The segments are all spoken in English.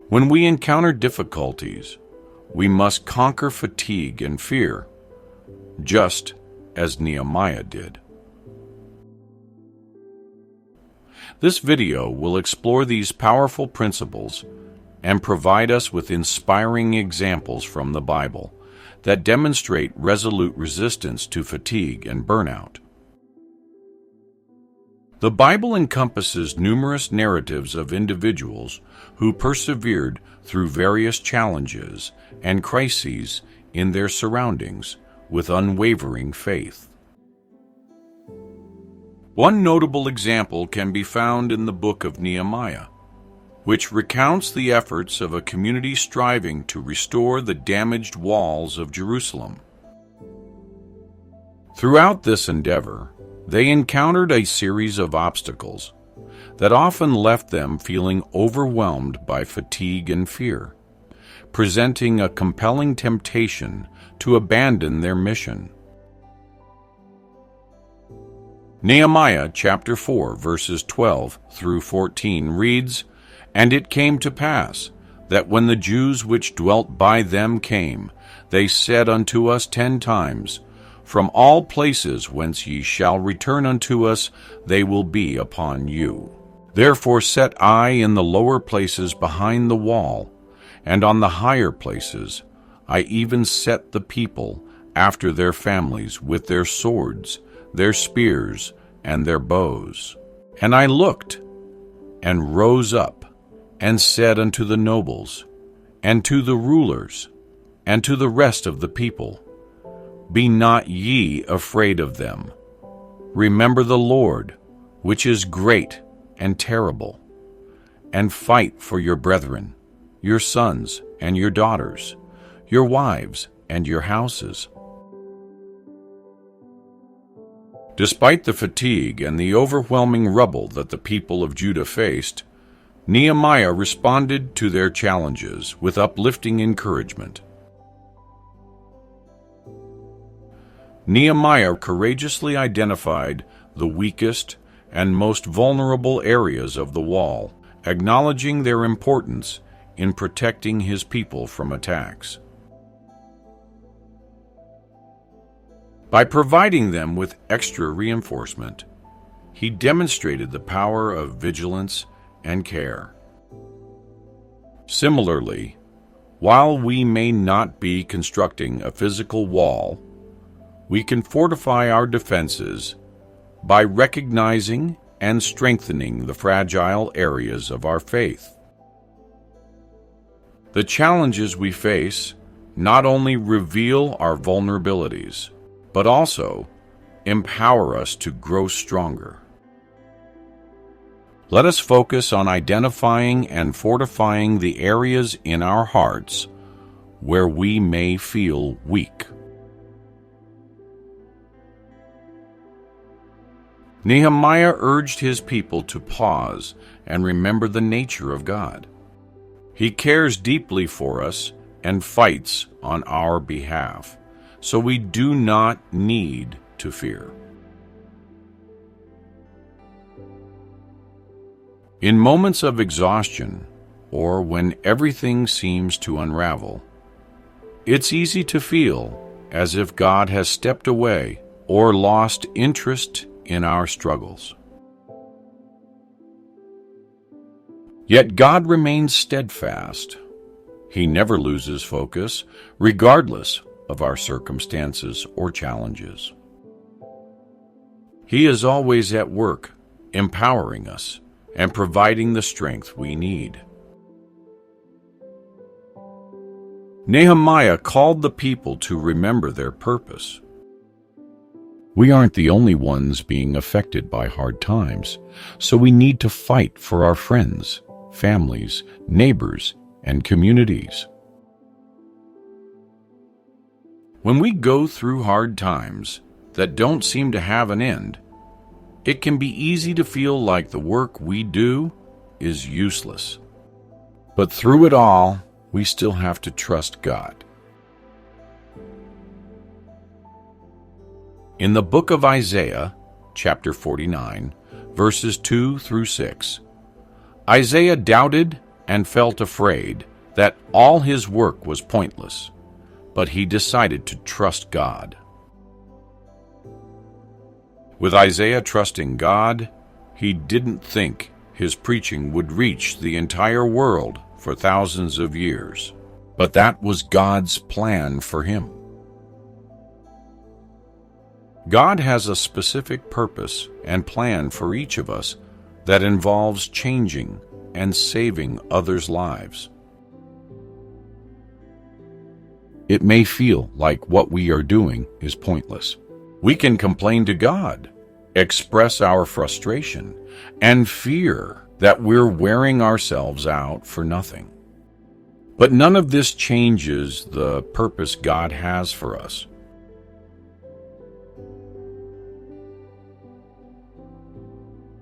When we encounter difficulties, we must conquer fatigue and fear, just as Nehemiah did. This video will explore these powerful principles and provide us with inspiring examples from the Bible that demonstrate resolute resistance to fatigue and burnout. The Bible encompasses numerous narratives of individuals who persevered through various challenges and crises in their surroundings with unwavering faith. One notable example can be found in the book of Nehemiah, which recounts the efforts of a community striving to restore the damaged walls of Jerusalem. Throughout this endeavor, they encountered a series of obstacles that often left them feeling overwhelmed by fatigue and fear, presenting a compelling temptation to abandon their mission. Nehemiah chapter 4, verses 12 through 14 reads, "And it came to pass, that when the Jews which dwelt by them came, they said unto us 10 times, From all places whence ye shall return unto us, they will be upon you. Therefore set I in the lower places behind the wall, and on the higher places I even set the people after their families with their swords, their spears, and their bows. And I looked, and rose up, and said unto the nobles, and to the rulers, and to the rest of the people, Be not ye afraid of them. Remember the Lord, which is great and terrible, and fight for your brethren, your sons and your daughters, your wives and your houses." Despite the fatigue and the overwhelming rubble that the people of Judah faced, Nehemiah responded to their challenges with uplifting encouragement. Nehemiah courageously identified the weakest and most vulnerable areas of the wall, acknowledging their importance in protecting his people from attacks. By providing them with extra reinforcement, he demonstrated the power of vigilance and care. Similarly, while we may not be constructing a physical wall, we can fortify our defenses by recognizing and strengthening the fragile areas of our faith. The challenges we face not only reveal our vulnerabilities, but also empower us to grow stronger. Let us focus on identifying and fortifying the areas in our hearts where we may feel weak. Nehemiah urged his people to pause and remember the nature of God. He cares deeply for us and fights on our behalf, so we do not need to fear. In moments of exhaustion, or when everything seems to unravel, it's easy to feel as if God has stepped away or lost interest in our struggles. Yet God remains steadfast. He never loses focus, regardless of our circumstances or challenges. He is always at work, empowering us and providing the strength we need. Nehemiah called the people to remember their purpose. We aren't the only ones being affected by hard times, so we need to fight for our friends, families, neighbors, and communities. When we go through hard times that don't seem to have an end, it can be easy to feel like the work we do is useless. But through it all, we still have to trust God. In the book of Isaiah, chapter 49, verses 2 through 6, Isaiah doubted and felt afraid that all his work was pointless, but he decided to trust God. With Isaiah trusting God, he didn't think his preaching would reach the entire world for thousands of years, but that was God's plan for him. God has a specific purpose and plan for each of us that involves changing and saving others' lives. It may feel like what we are doing is pointless. We can complain to God, express our frustration, and fear that we're wearing ourselves out for nothing. But none of this changes the purpose God has for us.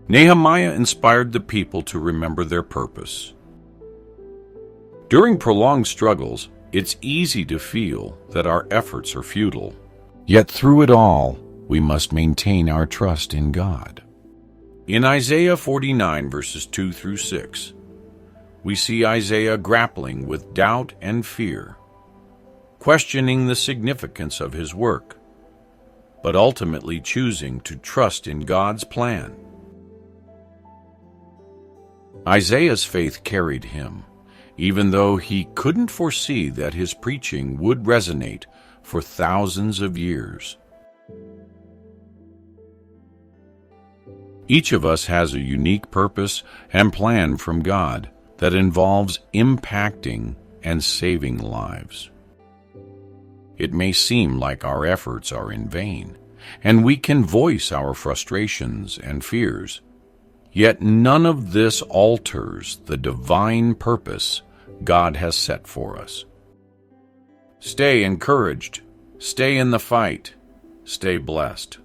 Nehemiah inspired the people to remember their purpose. During prolonged struggles, it's easy to feel that our efforts are futile. Yet through it all, we must maintain our trust in God. In Isaiah 49, verses 2 through 6, we see Isaiah grappling with doubt and fear, questioning the significance of his work, but ultimately choosing to trust in God's plan. Isaiah's faith carried him, even though he couldn't foresee that his preaching would resonate for thousands of years. Each of us has a unique purpose and plan from God that involves impacting and saving lives. It may seem like our efforts are in vain, and we can voice our frustrations and fears. Yet none of this alters the divine purpose God has set for us. Stay encouraged, stay in the fight, stay blessed.